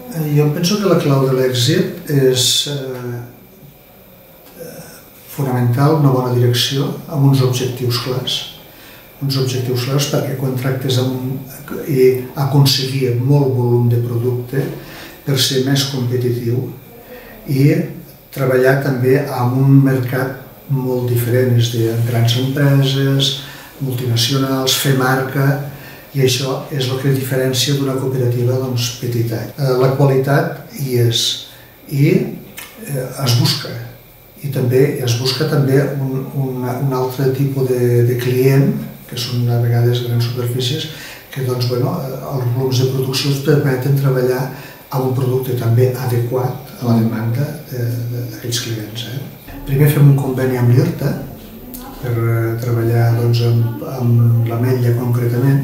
Jo penso que la clau de l'èxit és fonamental una bona direcció amb uns objectius clars. Uns objectius clars perquè quan tractes i aconseguir molt volum de producte per ser més competitiu i treballar també en un mercat molt diferent, és a dir, grans empreses, multinacionals, fer marca, i això és el que diferencia d'una cooperativa petita. La qualitat hi és i es busca. I també es busca també un altre tipus de client, que són a vegades grans superfícies, que els volums de producció ens permeten treballar amb un producte també adequat a la demanda d'aquells clients. Primer fem un conveni amb l'IRTA per treballar amb l'ametlla concretament,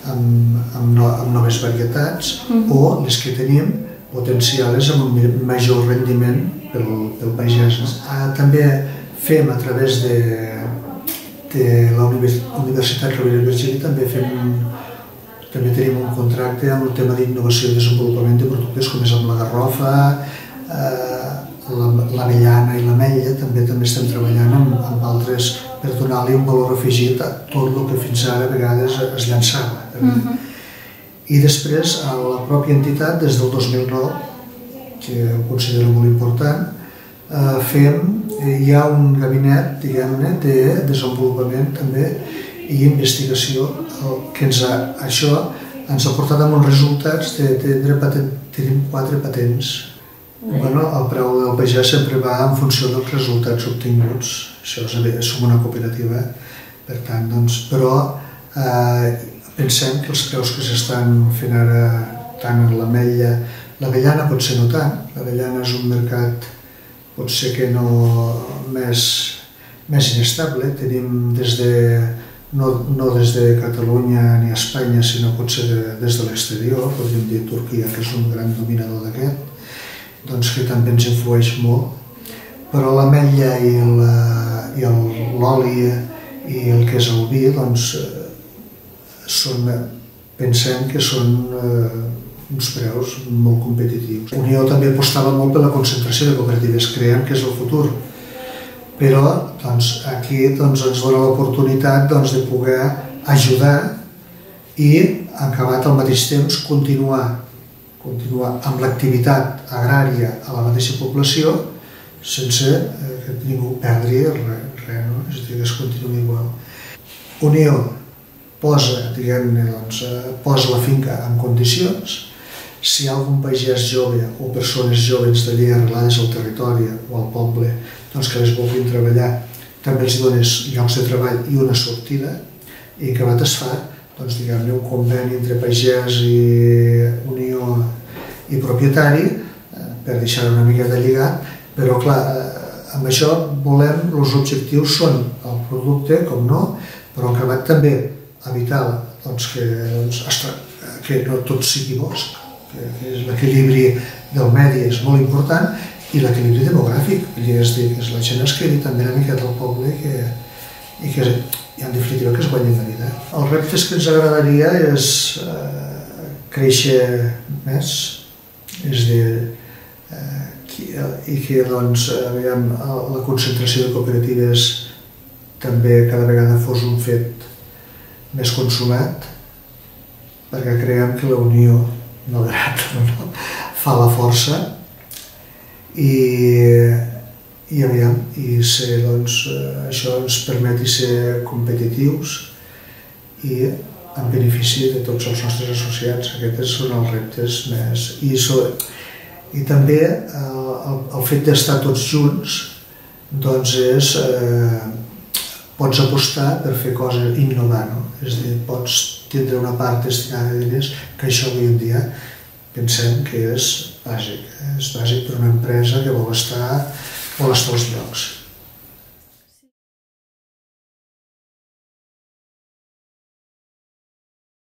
amb noves varietats o les que tenim potenciades amb un major rendiment pel pagès. També fem a través de la Universitat Rovira i Virgili, també tenim un contracte amb el tema d'innovació i desenvolupament de productes com és amb la garrofa, l'avellana i l'ametlla. També estem treballant amb altres per donar-li un valor afegit a tot el que fins ara a vegades es llançava. I després, a la pròpia entitat, des del 2009, que ho considero molt important, hi ha un gabinet, diguem-ne, de desenvolupament també i investigació, que això ens ha portat a uns resultats tenim 4 patents. El preu del pagès sempre va en funció dels resultats obtinguts. Això som una cooperativa, per tant, però pensem que els preus que s'estan fent ara, tant en l'ametlla, l'avellana potser no tant, l'avellana és un mercat potser que més inestable. Tenim no des de Catalunya ni Espanya, sinó potser des de l'exterior, podríem dir Turquia, que és un gran dominador d'aquest, que també ens influeix molt, però l'ametlla i l'oli i el que és el vi, pensem que són uns preus molt competitius. Unió també apostava molt per la concentració de cooperatives, creiem que és el futur, però aquí ens dona l'oportunitat de poder ajudar i, acabat al mateix temps, continuar amb l'activitat agrària a la mateixa població sense que ningú perdi res, és a dir, que es continuï igual. Unió posa la finca en condicions. Si hi ha algun pagès jove o persones joves d'allà arrelades al territori o al poble que les vulguin treballar, també els dones llocs de treball i una sortida, i acabat es fa un conveni entre pagès i Unió i propietari per deixar una mica de lligat, però clar, amb això els objectius són el producte, com no, però acabat també evitar que no tot sigui bosc, que l'equilibri del medi és molt important, i l'equilibri demogràfic, és dir, que la gent es quedi també una miqueta al poble i que, en definitiva, que es guanyin la vida. Els reptes que ens agradaria és créixer més, és a dir, i que la concentració de cooperatives també cada vegada fos un fet més consumat, perquè creiem que la unió fa la força i això ens permeti ser competitius i en benefici de tots els nostres associats. Aquests són els reptes més. I també el fet d'estar tots junts pots apostar per fer coses, innovar, és a dir, pots tindre una part destinada a diners, que això avui en dia pensem que és bàsic per a una empresa que vol estar als llocs.